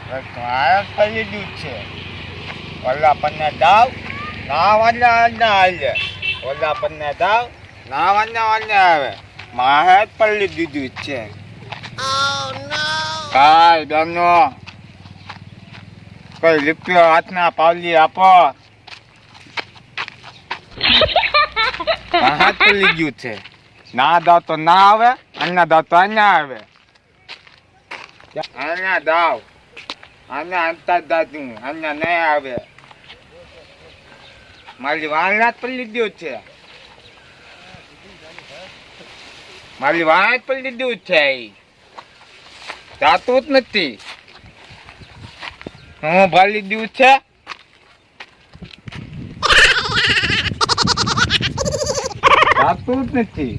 મારે પલ્લી દૂધ છે. ઓલા પન્ને દાવ ના વાંધા હાલે. ઓલા પન્ને દાવ ના વાંધા આવે. મારે પલ્લી દીધું છે. કાંઈ દમનો કઈ રૂપિયો હાથના પાવલી આપો. હાથ પલ્લી ગયું છે. ના દાવ તો ના આવે, અન્ના દાવ તો અન્ના આવે. અન્ના દાવ અન્ના અંતર દાદું અન્ના નહીં આવે. મારી વાળનાથ પલ્લી ગયું છે. મારી વાળનાથ પલ્લી ગયું છે. જાતું જ નથી. હું ભાલી દઉં છે. જાતું જ નથી.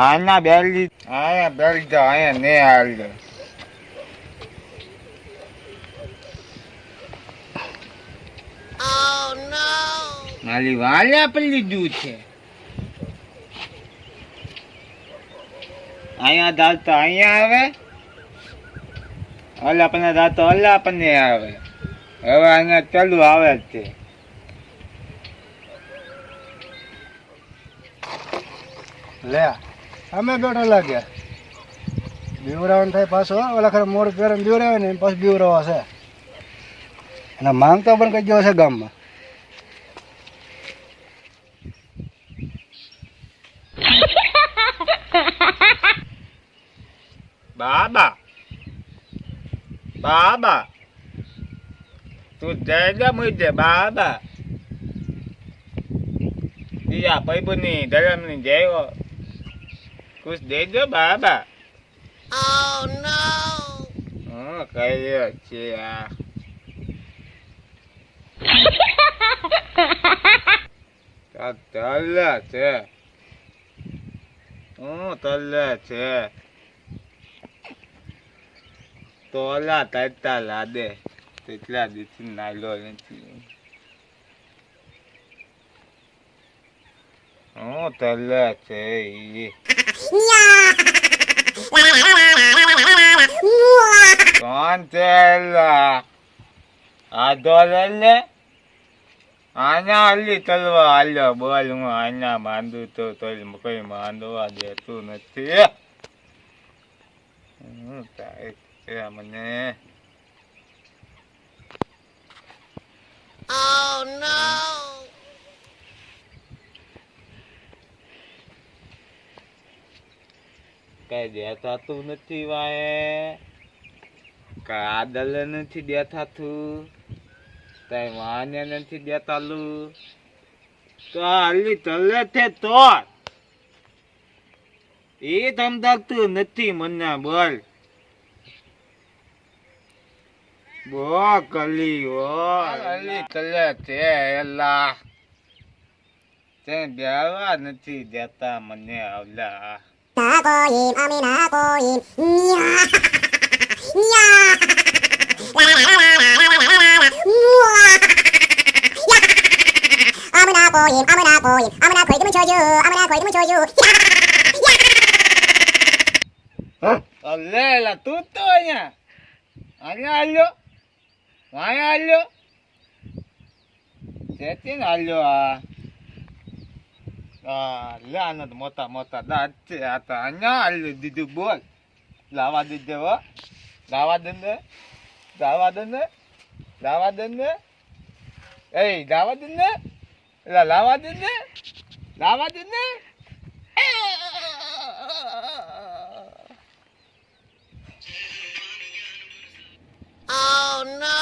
આના બેલી આયા બેલી તો આયા ને હાલ. મારી વાળા પલ્લી દૂધ છે. અહીંયા દાલ તો અહીંયા આવે. ઓલા પણ દાલ તો ઓલા પણ આવે. હવે અહીંયા ચાલુ આવે જ છે. લે અમે બેઠા લાગ્યા બીવરાવાનું થાય પાછો. ઓલા ખરે મોડ પહેરે બીવરાવે ને પાછું બીવરાવા છે. અને માંગતો પણ કઈ ગયો છે ગામમાં. બાબા બાબા તું જઈ જા મુજે બાબા. બીજા ભાઈબંધની ધર્મની જયો કુછ દેજો બાબા. હું કહ્યો છે આ તલ્લે છે. હું તલ્લે છે. તોલા તરતા લાદે તેટલા દિવસથી નાલો નથી. હું તલ્લે છે. કોણ છે આધો લે. આના હલી તલવા હાલ્યો બોલ. હું આના બાંધું તો કઈ બાંધવા દેતું નથી. મને કઈ દેખાતું નથી. વાય કાદલ નથી દેખાતું. કઈ વાને નથી દેખાલું. તો હાલી તલે છે તો એ ધમધાકતું નથી મને બોલ. બો કલી અલી તલે છે એલા. તે દેવા નથી દેતા મને આવલા. Nakoin, ami nakoin, Lela, tutto અહીંયા. અહીંયા આલ્યો. વાયા આલ્યો. જેતીન આલ્યો આ. લે આનંદ મોટા મોટા દાંત છે. આ તો અહીંયા આલ્યો દીધું બોલ. લાવા દીધે હો. લાવા દે ને. લાવા દે ને. લાવા દે ને. એ લાવા દે ને. એલા લાવા દે ને. લાવા દે ને. Oh no!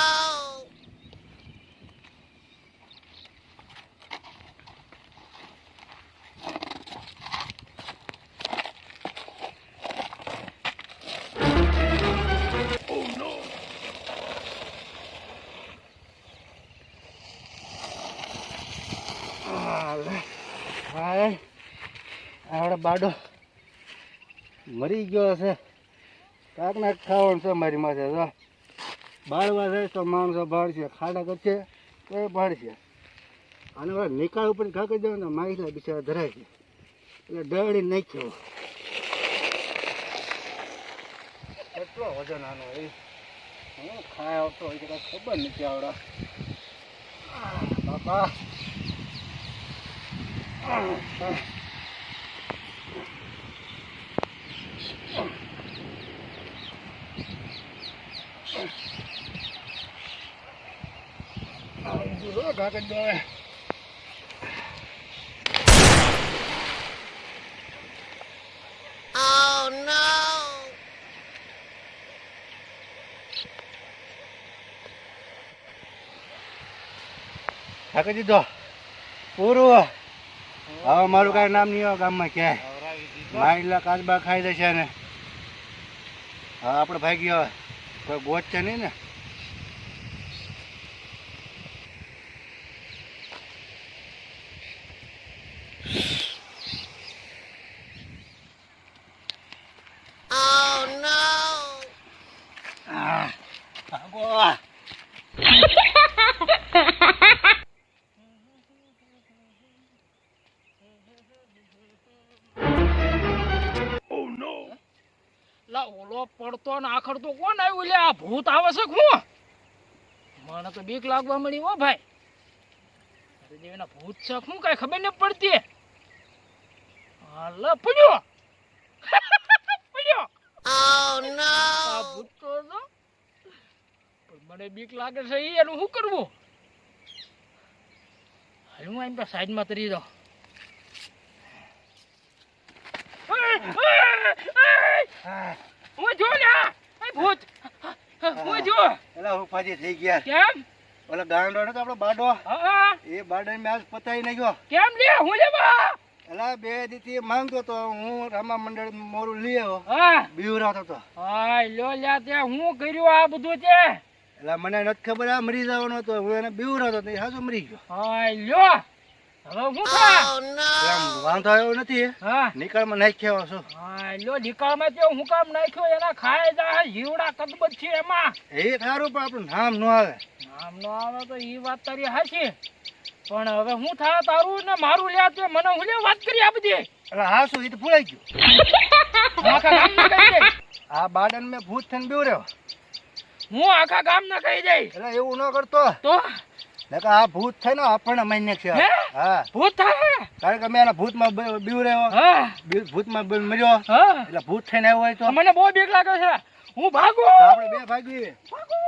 આવડે બાડો મરી ગયો છે. કાંક નાક ખાવાનું છે મારી માથે. બાળવા જાય તો માણસો ભાળશે. ખાડા કરશે તો એ ભાળશે. અને ઓલા નિકાળ ઉપર ઘા કરી દેવાના માહિલા બિચારા ધરાય છે એટલે દળી નાખ્યો. કેટલો વજન આનો એ હું ખાય આવતો હોય કે કાંઈ ખબર નથી આવડા. બાપા ઘા કરી દો હવે. Oh no! થાકી દીધો પૂરું. હવે મારું કાંઈ નામ નહીં આવે ગામમાં ક્યાંય. નવરાવી દીધો. માઇલા કાચબા ખાઈ જશે ને હા આપણે ભાગી હવે કોઈ ગોત છે નહીં ને. Oh no! ભાગો. લા ઓલો પડતો ને આખડતો કોણ આવ્યું લે? આ ભૂત આવે છે હું? મને તો બીક લાગવા મળી હો ભાઈ. અરે દેવના ભૂત છે હું કઈ ખબર ન પડતી. હાલ પડ્યો પડ્યો. Oh no! આ ભૂત તો છે. પણ મને બીક લાગે છે એનું શું કરવું? હાલ હું એમ તો સાઈડમાં તરી દઉં. હું જો ને આ ભૂત હું જો. એલા હું પાછી થઈ ગયા. કેમ? ઓલા ગાંડો નતો આપણો બાડો હા એ બાડા મેં આજ પતાવી નાખ્યો. કેમ લે હું લેવા? એલા બે દીથી માંગતો તો હું રામા મંડળ મોરું લઈ આવ્યો હા બીવરાતો તો. હા લો લ્યા તે હું કર્યું આ બધું તે? એટલે મને નથી ખબર આ મરી જવાનો હતો હું એને બીવરાતો તો એ હાજો મરી ગયો. હા લ્યો હવે હું થા? Oh no! એમ વાંધો આવ્યો નથી હા નિકાળમાં નાખ્યો છું. હા લ્યો ઢીકામાં તે હું કામ નાખ્યો એના ખાય જા જીવડા કદબદ છે એમાં. એ સારું પણ આપણું નામ ન આવે. નામ નો આવે તો ઈ વાત તારી હાચી. પણ હવે હું થા તારું ને મારું લ્યા તે મને હું લે વાત કરી આ બધી? એટલે હા શું એ તો ભૂલાઈ ગયું. આખા ગામ ને કહી દે. આ બાડન મેં ભૂત થઈને બીવર્યો. હું આખા ગામ ને કહી દઈ એટલે એવું ન કરતો તો નકર આ ભૂત થાય ને આપણને માન્ય છે. હે? હા ભૂત થાય. કારણ કે મેં એના ભૂતમાં બીવર્યો હા ભૂતમાં મર્યો હા એટલે ભૂત થઈને આવ્યો હોય તો મને બહુ બીક લાગે છે. હું ભાગું. આપણે બે ભાગીએ. ભાગું.